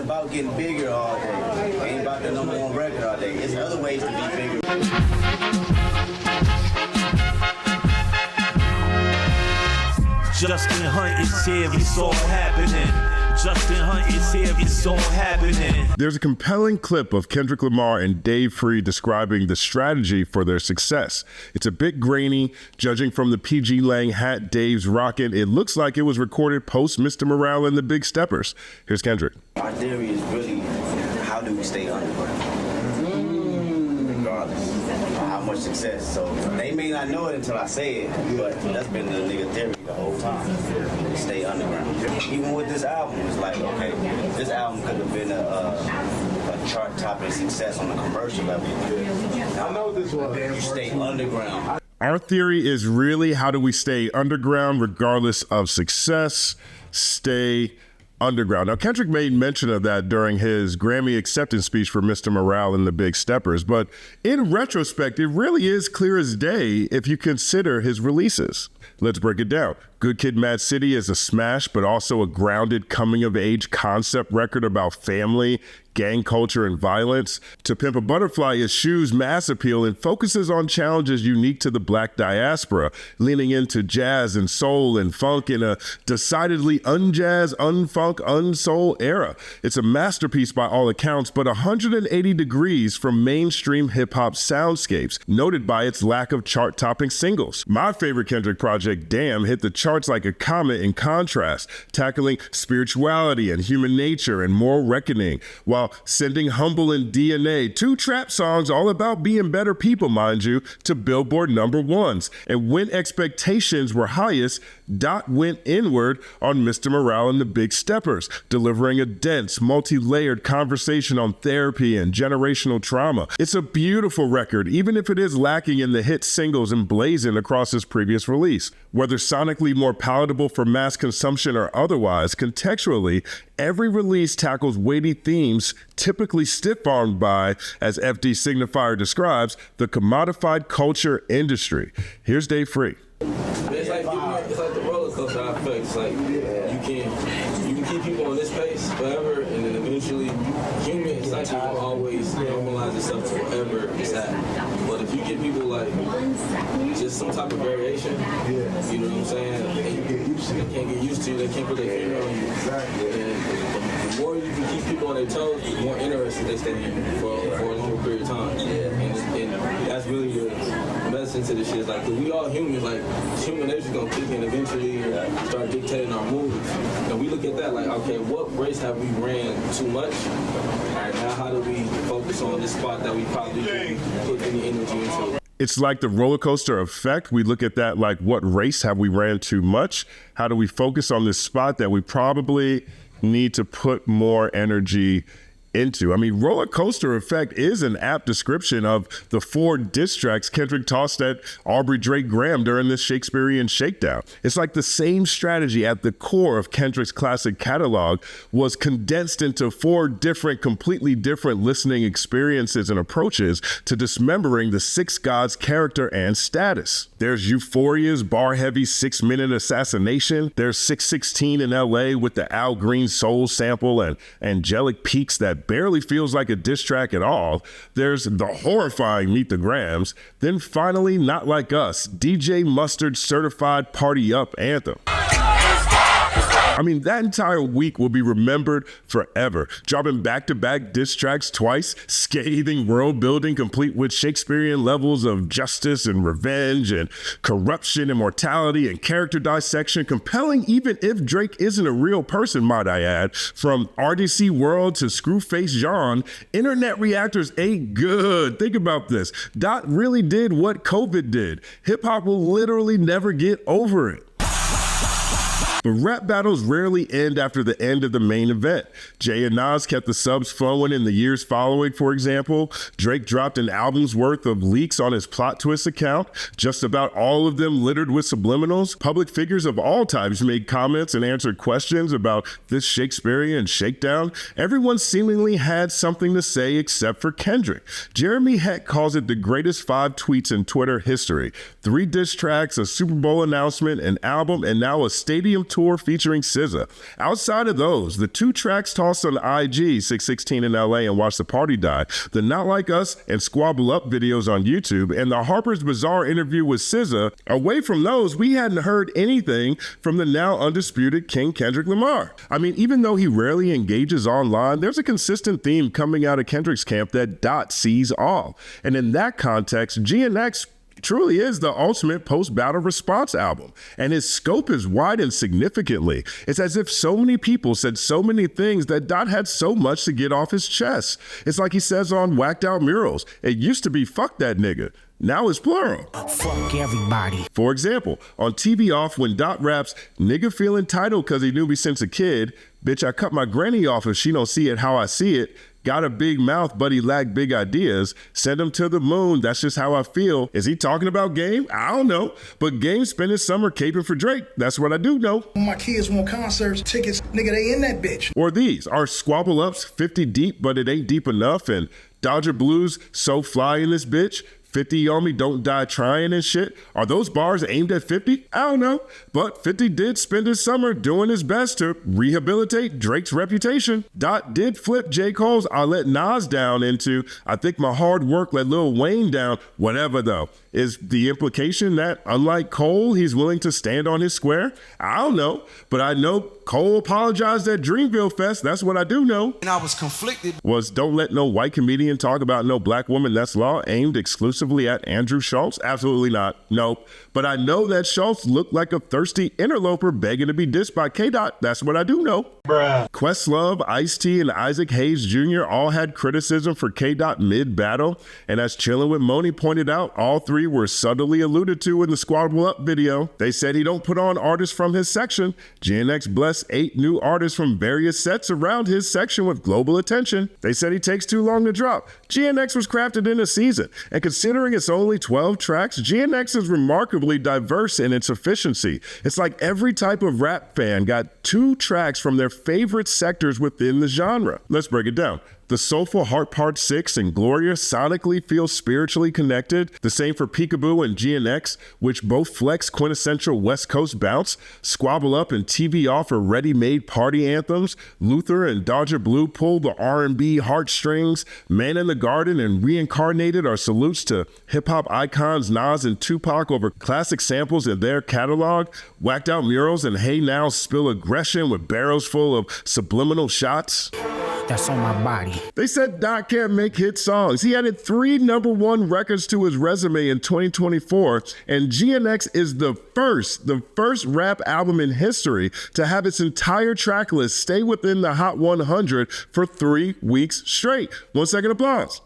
about getting bigger all day. It ain't about the number one record all day. It's other ways to be bigger. Justin Hunte is here, it's all happening. Justin Hunte is here, it's all happening. There's a compelling clip of Kendrick Lamar and Dave Free describing the strategy for their success. It's a bit grainy. Judging from the PG Lang hat Dave's rocking, it looks like it was recorded post Mr. Morale and the Big Steppers. Here's Kendrick. Our theory is really, how do we stay underground? Regardless of how much success. So they may not know it until I say it, but that's been the nigga theory the whole time. Stay underground. Even with this album, it's like, okay, this album could have been a chart-topping success on the commercial level. I know this was. You stay underground. Our theory is really, how do we stay underground regardless of success? Stay underground. Now, Kendrick made mention of that during his Grammy acceptance speech for Mr. Morale and the Big Steppers, but in retrospect, it really is clear as day if you consider his releases. Let's break it down. Good Kid, Mad City is a smash, but also a grounded coming-of-age concept record about family, gang culture, and violence. To Pimp a Butterfly eschews mass appeal and focuses on challenges unique to the Black diaspora, leaning into jazz and soul and funk in a decidedly unjazz, unfunk, unsoul era. It's a masterpiece by all accounts, but 180 degrees from mainstream hip-hop soundscapes, noted by its lack of chart-topping singles. My favorite Kendrick project, Damn, hit the charts like a comet in contrast, tackling spirituality and human nature and moral reckoning, while sending Humble and DNA, two trap songs all about being better people, mind you, to Billboard #1s. And when expectations were highest, Dot went inward on Mr. Morale and the Big Steppers, delivering a dense, multi-layered conversation on therapy and generational trauma. It's a beautiful record, even if it is lacking in the hit singles emblazoned across his previous release. Whether sonically more palatable for mass consumption or otherwise, contextually, every release tackles weighty themes typically stiff-armed by, as FD Signifier describes, the commodified culture industry. Here's Dave Free. It's like the roller coaster effect. It's like you can keep people on this pace forever, and then eventually human psyche will always normalize itself to whatever it's at. But if you give people like just some type of variation, you know what I'm saying? And they can't get used to you, they can't put their finger on you. And the more you can keep people on their toes, the more interested they stay in for a long period of time. And that's really the medicine to this shit. It's like, cause we all humans, like human nature's gonna kick in eventually and start dictating our moves. And we look at that like, okay, what race have we ran too much? Alright, now how do we focus on this spot that we probably didn't put any energy into? It's like the roller coaster effect. We look at that like, what race have we ran too much? How do we focus on this spot that we probably need to put more energy into? I mean, roller coaster effect is an apt description of the 4 diss tracks Kendrick tossed at Aubrey Drake Graham during this Shakespearean Shakedown. It's like the same strategy at the core of Kendrick's classic catalog was condensed into 4 completely different listening experiences and approaches to dismembering the 6 gods character and status. There's Euphoria's bar-heavy 6-minute assassination. There's 616 in LA with the Al Green soul sample and angelic peaks that barely feels like a diss track at all. There's the horrifying Meet the Grams. Then finally, Not Like Us, DJ Mustard certified party up anthem. I mean, that entire week will be remembered forever. Dropping back-to-back diss tracks twice, scathing world building complete with Shakespearean levels of justice and revenge and corruption and mortality and character dissection, compelling even if Drake isn't a real person, might I add. From RDC World to Screwface John, internet reactors ain't good. Think about this. Dot really did what COVID did. Hip-hop will literally never get over it. But rap battles rarely end after the end of the main event. Jay and Nas kept the subs flowing in the years following, for example. Drake dropped an album's worth of leaks on his Plot Twist account, just about all of them littered with subliminals. Public figures of all types made comments and answered questions about this Shakespearean Shakedown. Everyone seemingly had something to say except for Kendrick. Jeremy Heck calls it the greatest 5 tweets in Twitter history. 3 diss tracks, a Super Bowl announcement, an album, and now a stadium tour featuring SZA. Outside of those, the 2 tracks tossed on IG, 616 in LA and Watch the Party Die, the Not Like Us and Squabble Up videos on YouTube, and the Harper's Bazaar interview with SZA, away from those, we hadn't heard anything from the now undisputed King Kendrick Lamar. I mean, even though he rarely engages online, there's a consistent theme coming out of Kendrick's camp that Dot sees all. And in that context, GNX truly is the ultimate post-battle response album, and his scope is widened significantly. It's as if so many people said so many things that Dot had so much to get off his chest. It's like he says on Whacked Out Murals, it used to be fuck that nigga. Now it's plural. Fuck everybody. For example, on TV Off, when Dot raps, nigga feel entitled cause he knew me since a kid, bitch I cut my granny off if she don't see it how I see it, got a big mouth, but he lacked big ideas. Send him to the moon, that's just how I feel. Is he talking about Game? I don't know. But Game spent his summer caping for Drake. That's what I do know. When my kids want concerts, tickets, nigga, they in that bitch. Or these are Squabble Ups 50 deep, but it ain't deep enough. And Dodger Blues, so fly in this bitch. 50 on me, don't die trying and shit. Are those bars aimed at 50? I don't know. But 50 did spend his summer doing his best to rehabilitate Drake's reputation. Dot did flip J. Cole's I Let Nas Down into I think my hard work let Lil Wayne down. Whatever though. Is the implication that, unlike Cole, he's willing to stand on his square? I don't know. But I know Cole apologized at Dreamville Fest. That's what I do know. And I was conflicted. Was Don't Let No White Comedian Talk About No Black Woman That's Law aimed exclusively at Andrew Schultz? Absolutely not. Nope. But I know that Schultz looked like a thirsty interloper begging to be dissed by K-Dot. That's what I do know. Bruh. Questlove, Ice-T, and Isaac Hayes Jr. all had criticism for K-Dot mid-battle. And as Chillin' with Moni pointed out, all 3 were subtly alluded to in the Squabble Up video. They said he don't put on artists from his section. GNX blessed 8 new artists from various sets around his section with global attention. They said he takes too long to drop. GNX was crafted in a season, and considering it's only 12 tracks, GNX is remarkably diverse in its efficiency. It's like every type of rap fan got 2 tracks from their favorite sectors within the genre. Let's break it down. The soulful Heart Part 6 and Gloria sonically feel spiritually connected. The same for Peekaboo and GNX, which both flex quintessential West Coast bounce. Squabble Up and TV Off are ready-made party anthems. Luther and Dodger Blue pull the R&B heartstrings. Man in the Garden and Reincarnated are salutes to hip-hop icons Nas and Tupac over classic samples in their catalog. Whacked Out Murals and Hey Now spill aggression with barrels full of subliminal shots. That's on my body. They said Dot can't make hit songs. He added 3 #1 records to his resume in 2024, and GNX is the first rap album in history to have its entire track list stay within the Hot 100 for 3 weeks straight. 1 second applause.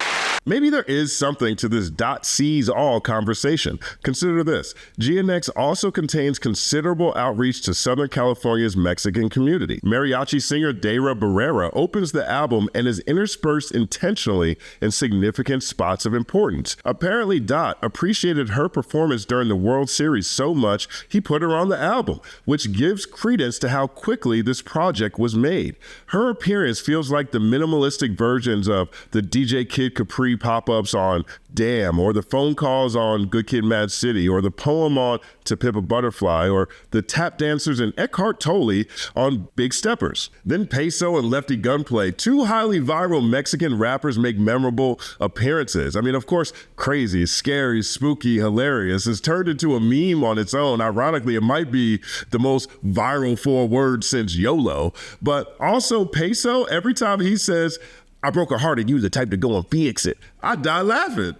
Maybe there is something to this Dot sees all conversation. Consider this. GNX also contains considerable outreach to Southern California's Mexican community. Mariachi singer Dayra Barrera opens the album and is interspersed intentionally in significant spots of importance. Apparently, Dot appreciated her performance during the World Series so much, he put her on the album, which gives credence to how quickly this project was made. Her appearance feels like the minimalistic versions of the DJ Kid Capri pop-ups on Damn, or the phone calls on Good Kid Mad City, or the poem on To Pimp a Butterfly, or the tap dancers in Eckhart Tolle on Big Steppers. Then Peso and Lefty Gunplay, 2 highly viral Mexican rappers, make memorable appearances. I mean, of course, Crazy, Scary, Spooky, Hilarious is turned into a meme on its own. Ironically, it might be the most viral 4 words since YOLO. But also Peso, every time he says, I broke a heart and you the type to go and fix it, I die laughing.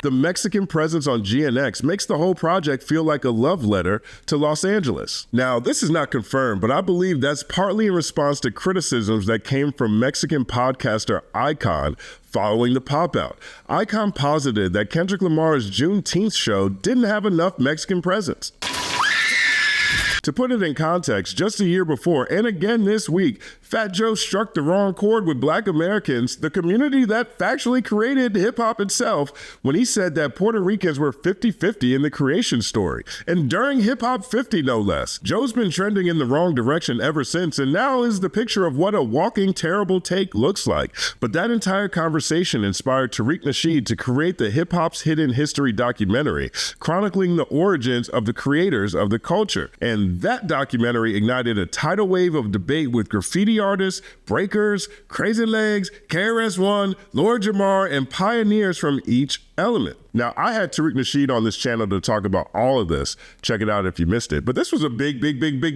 The Mexican presence on GNX makes the whole project feel like a love letter to Los Angeles. Now, this is not confirmed, but I believe that's partly in response to criticisms that came from Mexican podcaster Icon following the pop-out. Icon posited that Kendrick Lamar's Juneteenth show didn't have enough Mexican presence. To put it in context, just a year before, and again this week, Fat Joe struck the wrong chord with Black Americans, the community that factually created hip-hop itself, when he said that Puerto Ricans were 50-50 in the creation story. And during Hip Hop 50, no less. Joe's been trending in the wrong direction ever since, and now is the picture of what a walking terrible take looks like. But that entire conversation inspired Tariq Nasheed to create the Hip Hop's Hidden History documentary, chronicling the origins of the creators of the culture. And That documentary ignited a tidal wave of debate with graffiti artists, breakers, Crazy Legs, KRS-One, Lord Jamar, and pioneers from each element. Now, I had Tariq Nasheed on this channel to talk about all of this. Check it out if you missed it. But this was a big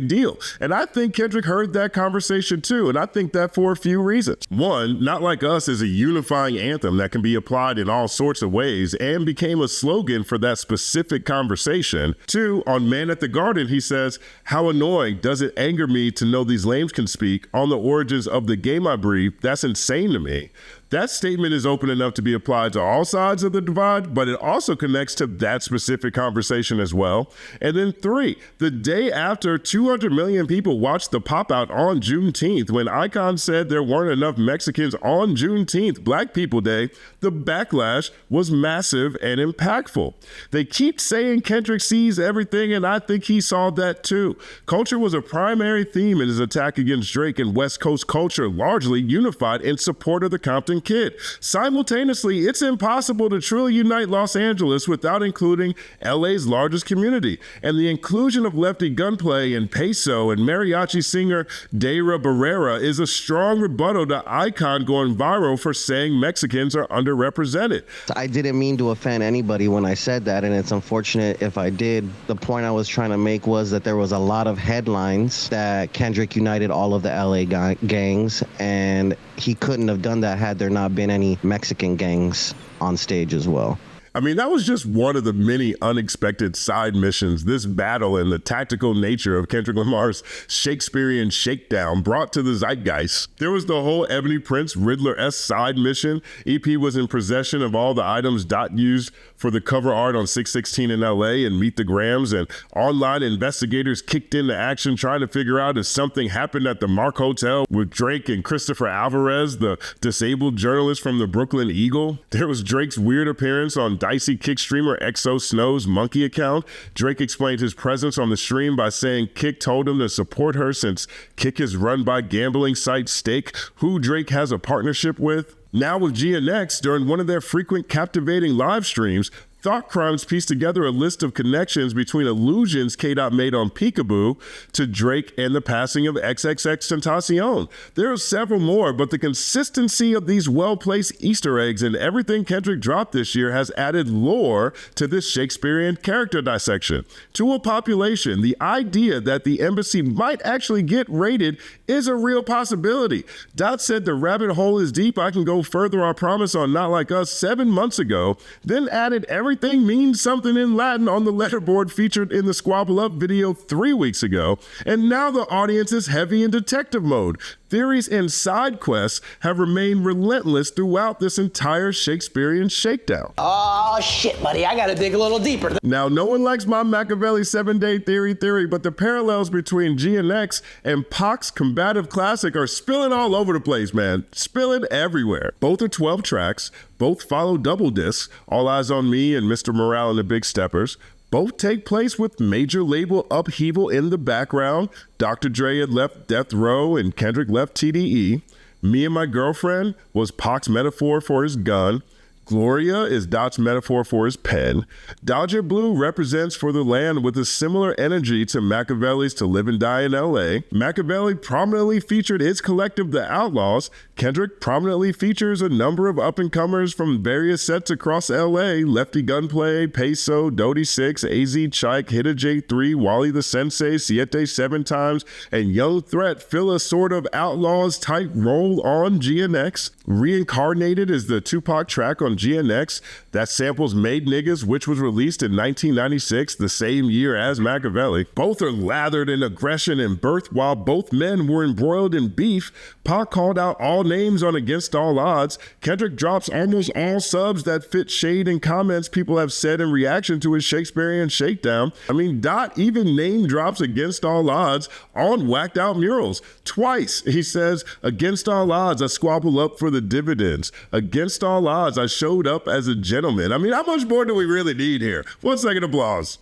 deal. And I think Kendrick heard that conversation too. And I think that for a few reasons. One, Not Like Us is a unifying anthem that can be applied in all sorts of ways and became a slogan for that specific conversation. Two, on Man at the Garden, he says, "How annoying does it anger me to know these lames can speak on the origins of the game I breathe? That's insane to me." That statement is open enough to be applied to all sides of the divide, but it also connects to that specific conversation as well. And then three, the day after 200 million people watched the pop out on Juneteenth, when Icon said there weren't enough Mexicans on Juneteenth, Black People Day, the backlash was massive and impactful. They keep saying Kendrick sees everything, and I think he saw that too. Culture was a primary theme in his attack against Drake, and West Coast culture largely unified in support of the Compton Kid. Simultaneously, it's impossible to truly unite Los Angeles without including LA's largest community. And the inclusion of Lefty Gunplay and Peso and mariachi singer Deira Barrera is a strong rebuttal to Icon going viral for saying Mexicans are underrepresented. I didn't mean to offend anybody when I said that, and it's unfortunate if I did. The point I was trying to make was that there was a lot of headlines that Kendrick united all of the LA gangs, and he couldn't have done that had there not been any Mexican gangs on stage as well. I mean, that was just one of the many unexpected side missions this battle and the tactical nature of Kendrick Lamar's Shakespearean Shakedown brought to the zeitgeist. There was the whole Ebony Prince Riddler-esque side mission. EP was in possession of all the items Dot used for the cover art on 616 in LA and Meet the Grams, and online investigators kicked into action trying to figure out if something happened at the Mark Hotel with Drake and Christopher Alvarez, the disabled journalist from the Brooklyn Eagle. There was Drake's weird appearance on Dicey Kick streamer XO Snow's Monkey account. Drake explained his presence on the stream by saying Kick told him to support her since Kick is run by gambling site Stake, who Drake has a partnership with. Now with GNX, during one of their frequent captivating live streams, Thought Crimes pieced together a list of connections between allusions K-Dot made on Peekaboo to Drake and the passing of XXXTentacion. There are several more, but the consistency of these well-placed Easter eggs and everything Kendrick dropped this year has added lore to this Shakespearean character dissection. To a population, the idea that the embassy might actually get raided is a real possibility. Dot said the rabbit hole is deep. I can go further, I promise, on Not Like Us 7 months ago, then added everything means something in Latin on the letterboard featured in the Squabble Up video 3 weeks ago, and now the audience is heavy in detective mode. Theories and side quests have remained relentless throughout this entire Shakespearean Shakedown. Oh shit, buddy, I gotta dig a little deeper. Now, no one likes my Machiavelli 7-day theory, but the parallels between GNX and Pac's combative classic are spilling all over the place, man. Spilling everywhere. Both are 12 tracks. Both follow double discs, All Eyes on Me and Mr. Morale and the Big Steppers. Both take place with major label upheaval in the background. Dr. Dre had left Death Row and Kendrick left TDE. Me and My Girlfriend was Pac's metaphor for his gun. Gloria is Dot's metaphor for his pen. Dodger Blue represents for the land with a similar energy to Machiavelli's To Live and Die in LA. Machiavelli prominently featured his collective The Outlaws. Kendrick prominently features a number of up-and-comers from various sets across LA: Lefty Gunplay, Peso, Dodie 6, AZ Chike, Hitta J3, Wally the Sensei, Siete 7 Times, and Young Threat fill a sort of Outlaws-type role on GNX. Reincarnated is the Tupac track on GNX that samples Made Niggas, which was released in 1996, the same year as Machiavelli. Both are lathered in aggression and birth. While both men were embroiled in beef, Pac called out all names on Against All Odds. Kendrick drops almost all subs that fit shade and comments people have said in reaction to his Shakespearean Shakedown. I mean, Dot even name drops Against All Odds on Whacked Out Murals. Twice, he says, Against all odds, I squabble up for the dividends. Against all odds, I showed up as a gentleman. I mean, how much more do we really need here? 1 second applause.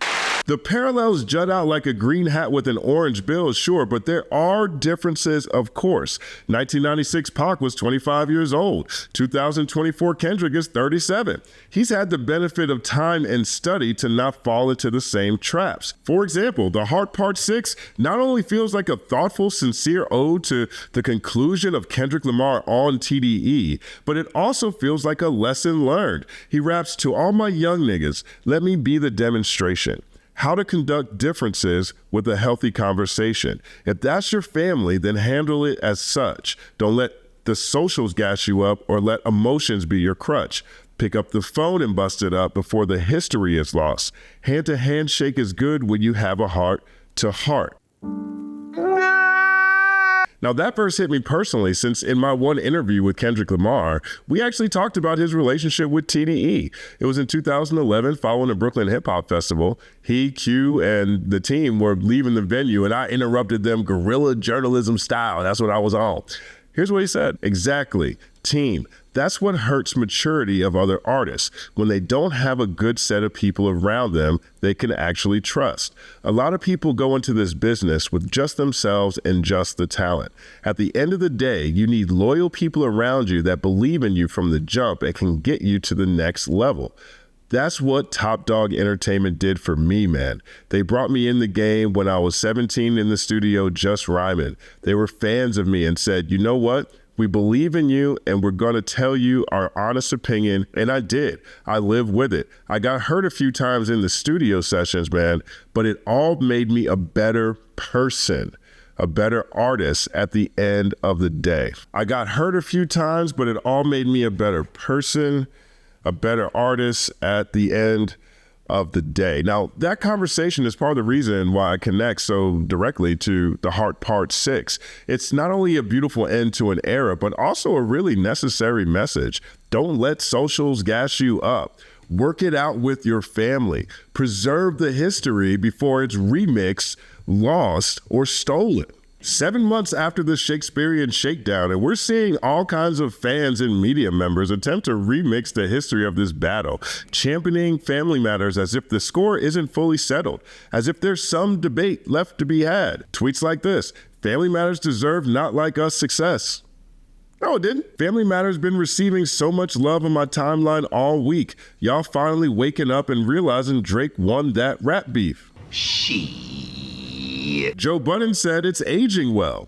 The parallels jut out like a green hat with an orange bill, sure, but there are differences, of course. 1996 Pac was 25 years old. 2024 Kendrick is 37. He's had the benefit of time and study to not fall into the same traps. For example, The Heart Part 6 not only feels like a thoughtful, sincere ode to the conclusion of Kendrick Lamar on TDE, but it also feels like a lesson learned. He raps, "To all my young niggas, let me be the demonstration. How to conduct differences with a healthy conversation. If that's your family, then handle it as such. Don't let the socials gas you up or let emotions be your crutch. Pick up the phone and bust it up before the history is lost. Hand-to-hand shake is good when you have a heart-to-heart." Now that verse hit me personally since in my one interview with Kendrick Lamar, we actually talked about his relationship with TDE. It was in 2011 following the Brooklyn Hip Hop Festival. He, Q, and the team were leaving the venue and I interrupted them guerrilla journalism style. That's what I was on. Here's what he said. "Exactly. Team. That's what hurts maturity of other artists. When they don't have a good set of people around them they can actually trust. A lot of people go into this business with just themselves and just the talent. At the end of the day, you need loyal people around you that believe in you from the jump and can get you to the next level. That's what Top Dog Entertainment did for me, man. They brought me in the game when I was 17 in the studio just rhyming. They were fans of me and said, you know what? We believe in you and we're going to tell you our honest opinion. And I did. I live with it. I got hurt a few times in the studio sessions, man, but it all made me a better person, a better artist at the end of the day. I got hurt a few times, but it all made me a better person, a better artist at the end of the day." Now, that conversation is part of the reason why I connect so directly to The Heart Part 6. It's not only a beautiful end to an era, but also a really necessary message. Don't let socials gas you up. Work it out with your family. Preserve the history before it's remixed, lost, or stolen. 7 months after the Shakespearean Shakedown, and we're seeing all kinds of fans and media members attempt to remix the history of this battle, championing family matters as if the score isn't fully settled, as if there's some debate left to be had. Tweets like this: "Family Matters deserve Not Like Us success." No, it didn't. Family Matters been receiving so much love on my timeline all week. Y'all finally waking up and realizing Drake won that rap beef. Joe Budden said it's aging well.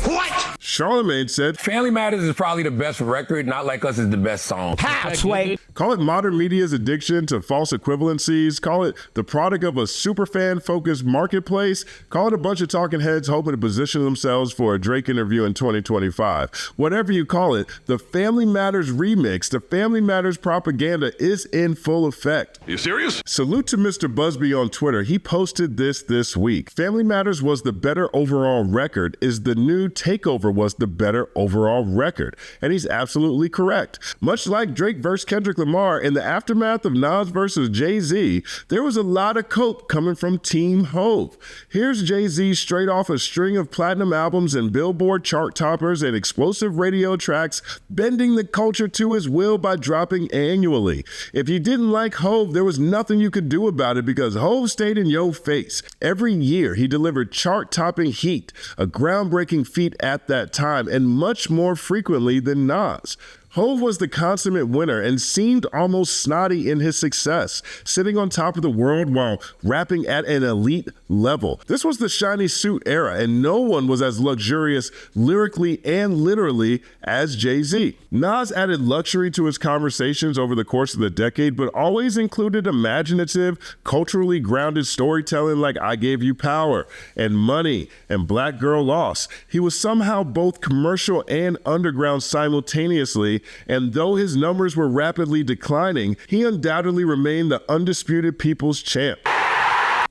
What? Charlemagne said, "Family Matters is probably the best record. Not Like Us is the best song." How, Sway? Call it modern media's addiction to false equivalencies. Call it the product of a superfan-focused marketplace. Call it a bunch of talking heads hoping to position themselves for a Drake interview in 2025. Whatever you call it, the Family Matters remix, the Family Matters propaganda is in full effect. You serious? Salute to Mr. Busby on Twitter. He posted this week. Family Matters was the better overall record. Is the new Takeover was the better overall record. And he's absolutely correct. Much like Drake versus Kendrick Lamar in the aftermath of Nas versus Jay-Z, there was a lot of coke coming from Team Hove. Here's Jay-Z straight off a string of platinum albums and Billboard chart toppers and explosive radio tracks, bending the culture to his will by dropping annually. If you didn't like Hove, there was nothing you could do about it because Hove stayed in your face. Every year, he delivered chart-topping heat, a groundbreaking feat at that time, and much more frequently than Nas. Hove was the consummate winner and seemed almost snotty in his success, sitting on top of the world while rapping at an elite level. This was the shiny suit era, and no one was as luxurious lyrically and literally as Jay-Z. Nas added luxury to his conversations over the course of the decade, but always included imaginative, culturally grounded storytelling like I Gave You Power and Money and Black Girl Lost. He was somehow both commercial and underground simultaneously, and though his numbers were rapidly declining, he undoubtedly remained the undisputed people's champ.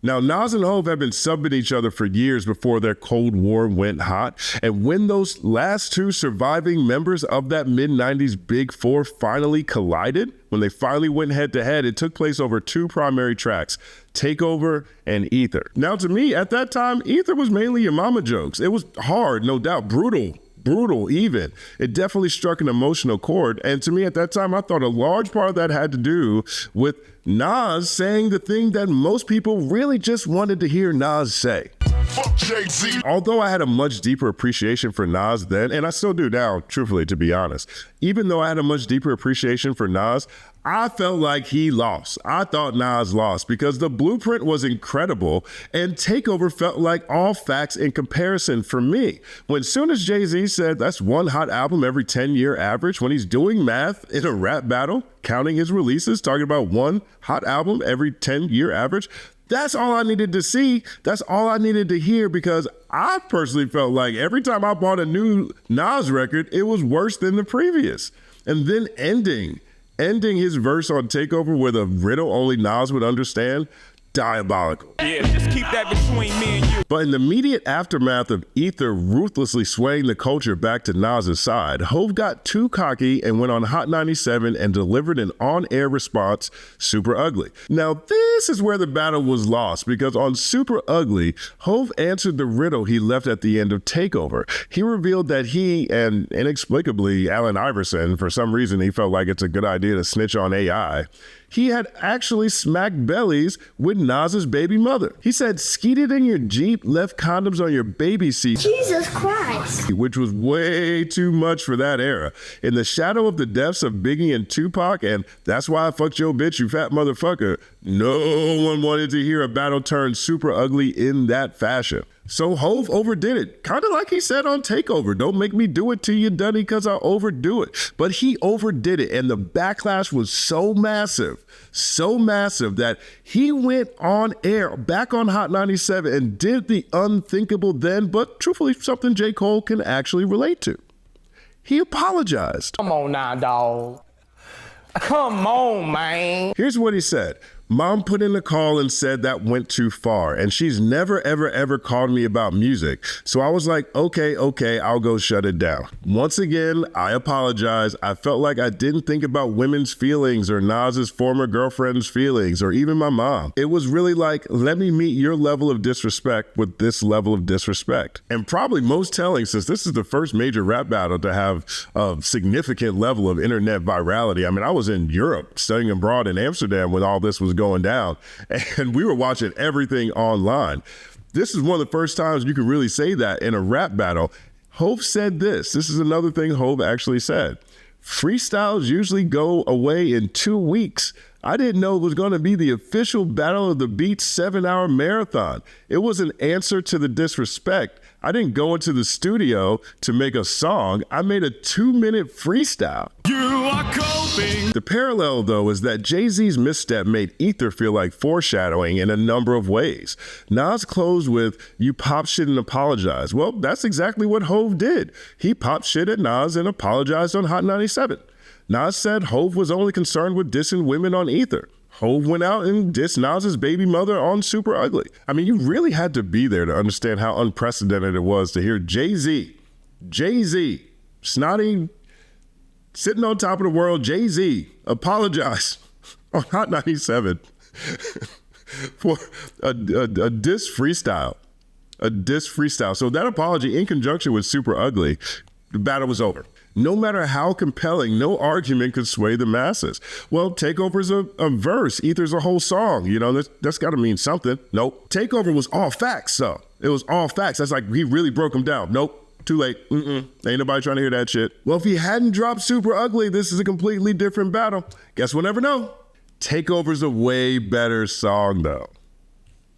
Now, Nas and Hove have been subbing each other for years before their Cold War went hot, and when those last two surviving members of that mid-90s Big Four finally collided, when they finally went head-to-head, it took place over two primary tracks, Takeover and Ether. Now, to me, at that time, Ether was mainly your mama jokes. It was hard, no doubt, brutal, brutal even. It definitely struck an emotional chord. And to me at that time, I thought a large part of that had to do with Nas saying the thing that most people really just wanted to hear Nas say. Fuck Jay-Z. Although I had a much deeper appreciation for Nas then, and I still do now, truthfully, to be honest, even though I had a much deeper appreciation for Nas, I felt like he lost. I thought Nas lost because the blueprint was incredible and Takeover felt like all facts in comparison for me. When soon as Jay-Z said that's one hot album every 10-year average, when he's doing math in a rap battle, counting his releases, talking about one hot album every 10-year average, that's all I needed to see. That's all I needed to hear because I personally felt like every time I bought a new Nas record, it was worse than the previous. And then ending his verse on Takeover with a riddle only Nas would understand, diabolical. Yeah, just keep that between me and you. But in the immediate aftermath of Ether ruthlessly swaying the culture back to Nas's side, Hov got too cocky and went on Hot 97 and delivered an on-air response, Super Ugly. Now, this is where the battle was lost because on Super Ugly, Hov answered the riddle he left at the end of Takeover. He revealed that he and inexplicably Allen Iverson, for some reason he felt like it's a good idea to snitch on AI, he had actually smacked bellies with Nas's baby mother. He said, skeeted in your Jeep, left condoms on your baby seat. Jesus Christ. Which was way too much for that era. In the shadow of the deaths of Biggie and Tupac, and that's why I fucked your bitch, you fat motherfucker, no one wanted to hear a battle turn Super Ugly in that fashion. So Hov overdid it, kind of like he said on Takeover. Don't make me do it to you, Dunny, because I overdo it. But he overdid it, and the backlash was so massive that he went on air, back on Hot 97, and did the unthinkable then, but truthfully, something J. Cole can actually relate to. He apologized. Come on now, dog. Come on, man. Here's what he said. Mom put in a call and said that went too far, and she's never, ever called me about music. So I was like, okay, I'll go shut it down. Once again, I apologize. I felt like I didn't think about women's feelings or Nas's former girlfriend's feelings or even my mom. It was really like, let me meet your level of disrespect with this level of disrespect. And probably most telling, since this is the first major rap battle to have a significant level of internet virality. I mean, I was in Europe studying abroad in Amsterdam when all this was going down, and we were watching everything online. This is one of the first times you could really say that in a rap battle. Hov said this. This is another thing Hov actually said. Freestyles usually go away in 2 weeks. I didn't know it was going to be the official Battle of the Beats 7-hour marathon. It was an answer to the disrespect. I didn't go into the studio to make a song. I made a 2-minute freestyle. You are coping. The parallel, though, is that Jay-Z's misstep made Ether feel like foreshadowing in a number of ways. Nas closed with, you pop shit and apologize. Well, that's exactly what Hov did. He popped shit at Nas and apologized on Hot 97. Nas said Hov was only concerned with dissing women on Ether. Hov went out and dissed Nas's baby mother on Super Ugly. I mean, you really had to be there to understand how unprecedented it was to hear Jay-Z, snotty, sitting on top of the world, Jay-Z, apologize on Hot 97 for a diss freestyle. So that apology in conjunction with Super Ugly, the battle was over. No matter how compelling, no argument could sway the masses. Well, Takeover's a verse. Ether's a whole song. You know, that's got to mean something. Nope. Takeover was all facts, so. It was all facts. That's like he really broke them down. Nope. Too late. Ain't nobody trying to hear that shit. Well, if he hadn't dropped Super Ugly, this is a completely different battle. Guess we'll never know. Takeover's a way better song, though.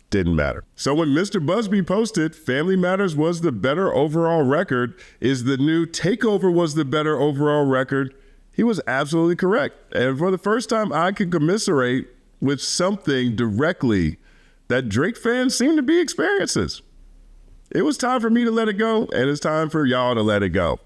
Didn't matter. So when Mr. Busby posted Family Matters was the better overall record, is the new Takeover was the better overall record, he was absolutely correct. And for the first time, I could commiserate with something directly that Drake fans seem to be experiencing. It was time for me to let it go, and it's time for y'all to let it go.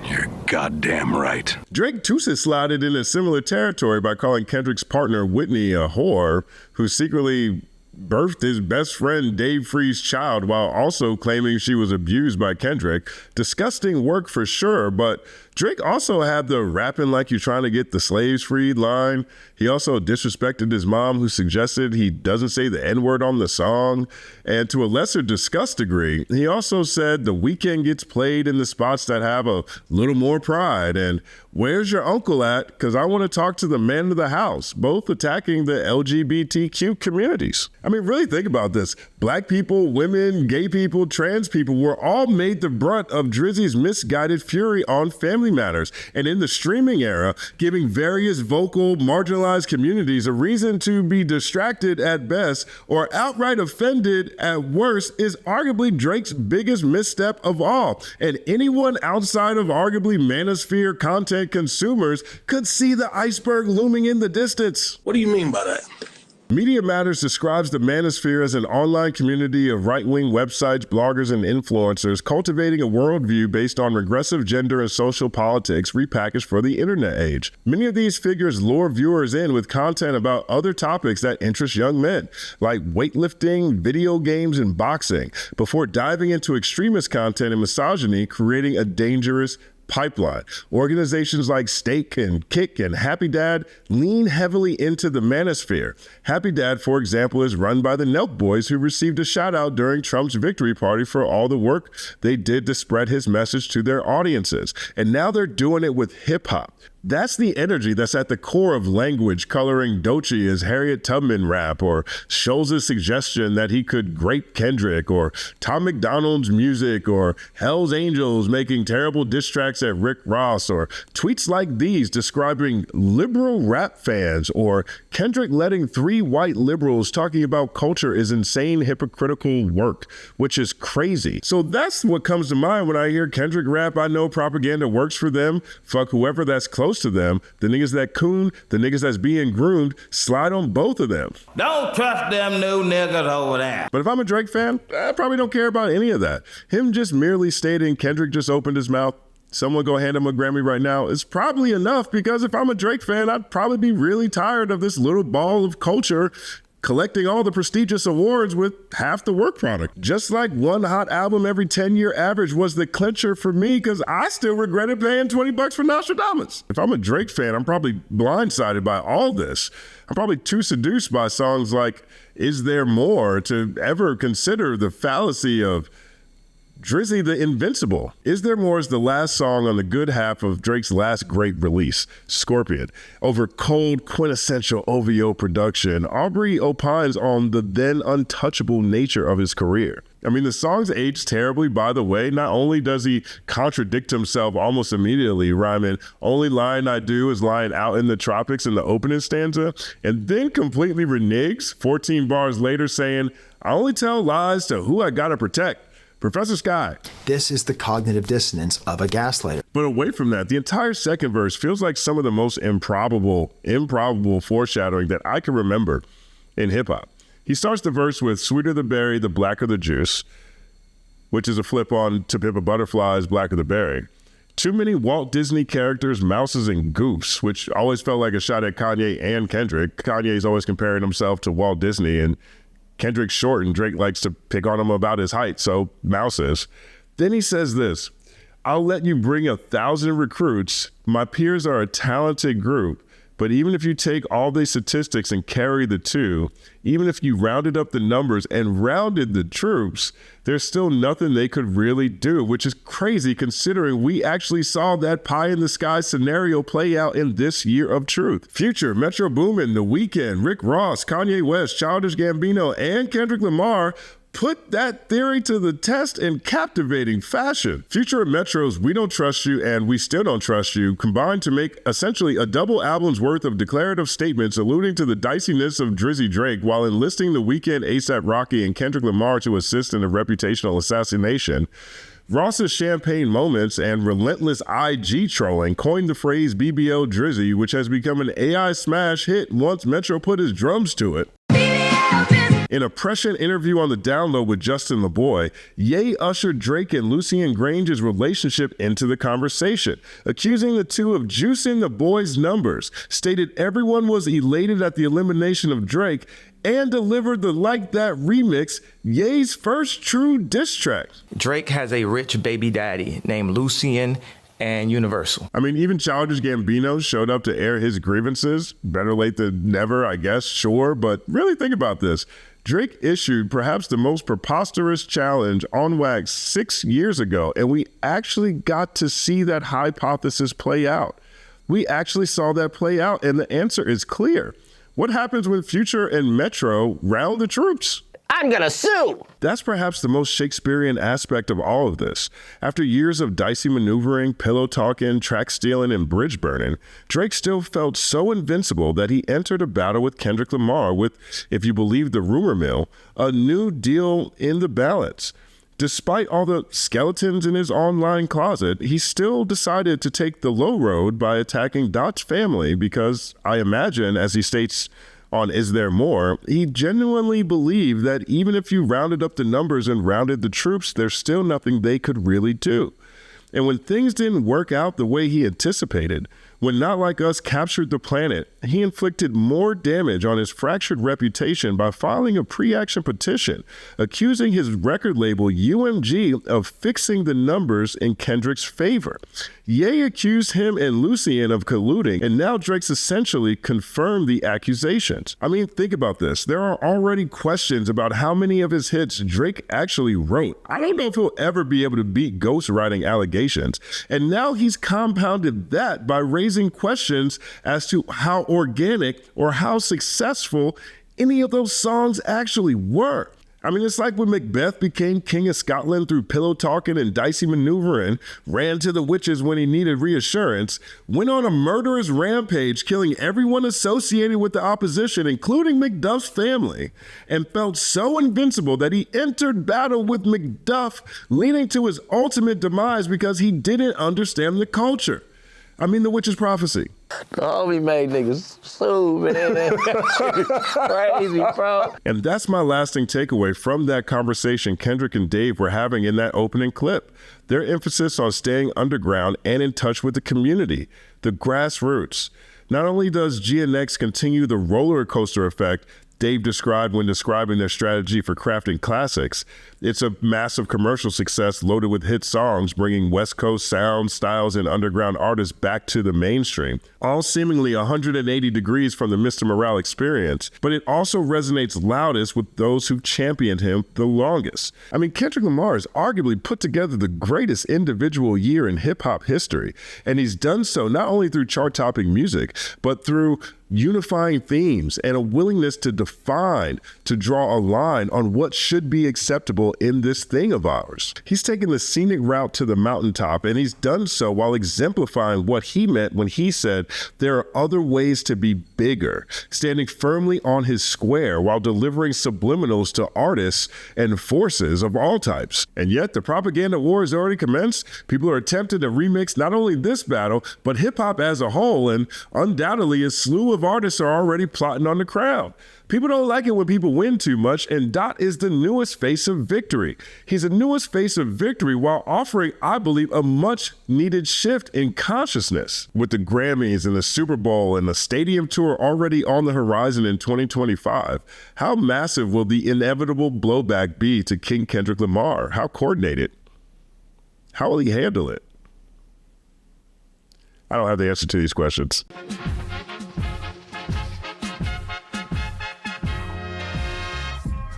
You're goddamn right. Drake too slided in a similar territory by calling Kendrick's partner Whitney a whore who secretly birthed his best friend Dave Free's child while also claiming she was abused by Kendrick. Disgusting work for sure, but Drake also had the rapping like you're trying to get the slaves freed line. He also disrespected his mom, who suggested he doesn't say the N-word on the song. And to a lesser disgust degree, he also said the weekend gets played in the spots that have a little more pride. And where's your uncle at? Because I want to talk to the man of the house, both attacking the LGBTQ communities. I mean, really think about this. Black people, women, gay people, trans people were all made the brunt of Drizzy's misguided fury on family matters. And in the streaming era, giving various vocal, marginalized communities a reason to be distracted at best or outright offended at worst is arguably Drake's biggest misstep of all. And anyone outside of arguably Manosphere content consumers could see the iceberg looming in the distance. What do you mean by that? Media Matters describes the Manosphere as an online community of right-wing websites, bloggers, and influencers cultivating a worldview based on regressive gender and social politics repackaged for the internet age. Many of these figures lure viewers in with content about other topics that interest young men, like weightlifting, video games, and boxing, before diving into extremist content and misogyny, creating a dangerous pipeline. Organizations like Stake and Kick and Happy Dad lean heavily into the Manosphere. Happy Dad, for example, is run by the Nelk Boys, who received a shout out during Trump's victory party for all the work they did to spread his message to their audiences. And now they're doing it with hip hop. That's the energy that's at the core of language coloring Doechii as Harriet Tubman rap, or Schulz's suggestion that he could grape Kendrick, or Tom McDonald's music, or Hell's Angels making terrible diss tracks at Rick Ross, or tweets like these describing liberal rap fans, or Kendrick letting 3 white liberals talking about culture is insane, hypocritical work, which is crazy. So that's what comes to mind when I hear Kendrick rap. I know propaganda works for them. Fuck whoever that's close to them. The niggas that coon, the niggas that's being groomed, slide on both of them. Don't trust them new niggas over there. But if I'm a Drake fan, I probably don't care about any of that. Him just merely stating Kendrick just opened his mouth, someone go hand him a Grammy right now, is probably enough, because if I'm a Drake fan, I'd probably be really tired of this little ball of culture collecting all the prestigious awards with half the work product. Just like one hot album every 10-year average was the clincher for me, because I still regretted paying $20 for Nostradamus. If I'm a Drake fan, I'm probably blindsided by all this. I'm probably too seduced by songs like Is There More to ever consider the fallacy of Drizzy the Invincible. Is There More is the last song on the good half of Drake's last great release, Scorpion. Over cold, quintessential OVO production, Aubrey opines on the then untouchable nature of his career. I mean, the song's aged terribly, by the way. Not only does he contradict himself almost immediately, rhyming, only line I do is lying out in the tropics in the opening stanza, and then completely reneges 14 bars later saying, I only tell lies to who I gotta protect. Professor Sky. This is the cognitive dissonance of a gaslighter. But away from that, the entire second verse feels like some of the most improbable foreshadowing that I can remember in hip hop. He starts the verse with sweeter the berry, the blacker the juice, which is a flip on To Pimp a Butterfly's Blacker the Berry. Too many Walt Disney characters, mouses, and goofs, which always felt like a shot at Kanye and Kendrick. Kanye's always comparing himself to Walt Disney, and Kendrick's short and Drake likes to pick on him about his height, so mouses. Then he says this, I'll let you bring 1,000 recruits. My peers are a talented group. But even if you take all the statistics and carry the 2, even if you rounded up the numbers and rounded the troops, there's still nothing they could really do, which is crazy considering we actually saw that pie in the sky scenario play out in this year of truth. Future, Metro Boomin, The Weeknd, Rick Ross, Kanye West, Childish Gambino, and Kendrick Lamar put that theory to the test in captivating fashion. Future and Metro's We Don't Trust You and We Still Don't Trust You combined to make essentially a double album's worth of declarative statements alluding to the diciness of Drizzy Drake while enlisting The Weeknd, A$AP Rocky, and Kendrick Lamar to assist in a reputational assassination. Ross's champagne moments and relentless IG trolling coined the phrase BBL Drizzy, which has become an AI smash hit once Metro put his drums to it. In a prescient interview on The Download with Justin LaBoy, Ye ushered Drake and Lucien Grange's relationship into the conversation, accusing the two of juicing the boys' numbers, stated everyone was elated at the elimination of Drake, and delivered the Like That remix, Ye's first true diss track. Drake has a rich baby daddy named Lucien and universal. I mean, even Childish Gambino showed up to air his grievances. Better late than never, I guess, sure. But really think about this. Drake issued perhaps the most preposterous challenge on wax 6 years ago, and we actually got to see that hypothesis play out. We actually saw that play out, and the answer is clear. What happens when Future and Metro round the troops? I'm gonna sue! That's perhaps the most Shakespearean aspect of all of this. After years of dicey maneuvering, pillow talking, track stealing, and bridge burning, Drake still felt so invincible that he entered a battle with Kendrick Lamar with, if you believe the rumor mill, a new deal in the balance. Despite all the skeletons in his online closet, he still decided to take the low road by attacking Dot's family because, I imagine, as he states on Is There More, he genuinely believed that even if you rounded up the numbers and rounded the troops, there's still nothing they could really do. And when things didn't work out the way he anticipated, when Not Like Us captured the planet, he inflicted more damage on his fractured reputation by filing a pre-action petition, accusing his record label UMG of fixing the numbers in Kendrick's favor. Ye accused him and Lucien of colluding, and now Drake's essentially confirmed the accusations. I mean, think about this. There are already questions about how many of his hits Drake actually wrote. I don't know if he'll ever be able to beat ghostwriting allegations. And now he's compounded that by raising questions as to how organic or how successful any of those songs actually were. I mean, it's like when MacBeth became King of Scotland through pillow talking and dicey maneuvering, ran to the witches when he needed reassurance, went on a murderous rampage, killing everyone associated with the opposition, including McDuff's family, and felt so invincible that he entered battle with McDuff, leading to his ultimate demise because he didn't understand the culture. I mean, the witch's prophecy. The homie made niggas sue, man. Crazy, bro. And that's my lasting takeaway from that conversation Kendrick and Dave were having in that opening clip. Their emphasis on staying underground and in touch with the community, the grassroots. Not only does GNX continue the roller coaster effect Dave described when describing their strategy for crafting classics, it's a massive commercial success loaded with hit songs, bringing West Coast sounds, styles, and underground artists back to the mainstream, all seemingly 180 degrees from the Mr. Morale experience, but it also resonates loudest with those who've championed him the longest. I mean, Kendrick Lamar has arguably put together the greatest individual year in hip-hop history, and he's done so not only through chart-topping music, but through unifying themes and a willingness to define, to draw a line on what should be acceptable in this thing of ours. He's taken the scenic route to the mountaintop, and he's done so while exemplifying what he meant when he said there are other ways to be bigger, standing firmly on his square while delivering subliminals to artists and forces of all types. And yet the propaganda war has already commenced. People are attempting to remix not only this battle, but hip-hop as a whole, and undoubtedly a slew of artists are already plotting on the crowd. People don't like it when people win too much, and Dot is the newest face of victory. He's the newest face of victory while offering, I believe, a much-needed shift in consciousness. With the Grammys and the Super Bowl and the stadium tour already on the horizon in 2025, how massive will the inevitable blowback be to King Kendrick Lamar? How coordinated? How will he handle it? I don't have the answer to these questions.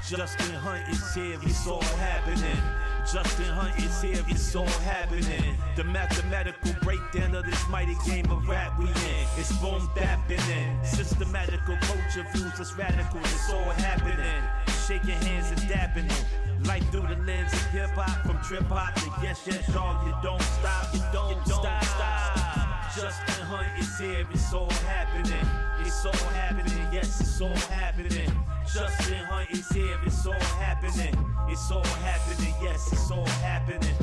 Justin Hunte is here, it's all happening. Justin Hunte is here, it's all happening. The mathematical breakdown of this mighty game of rap we in. It's boom bapping. Systematical culture views us radical, it's all happening. Shaking hands and dapping it. Life through the lens of hip hop, from trip hop to yes, yes, y'all. You don't stop, you don't stop. Justin Hunte is here, it's all happening. It's all happening, yes, it's all happening. Justin Hunte is here, it's all happening. It's all happening, yes, it's all happening.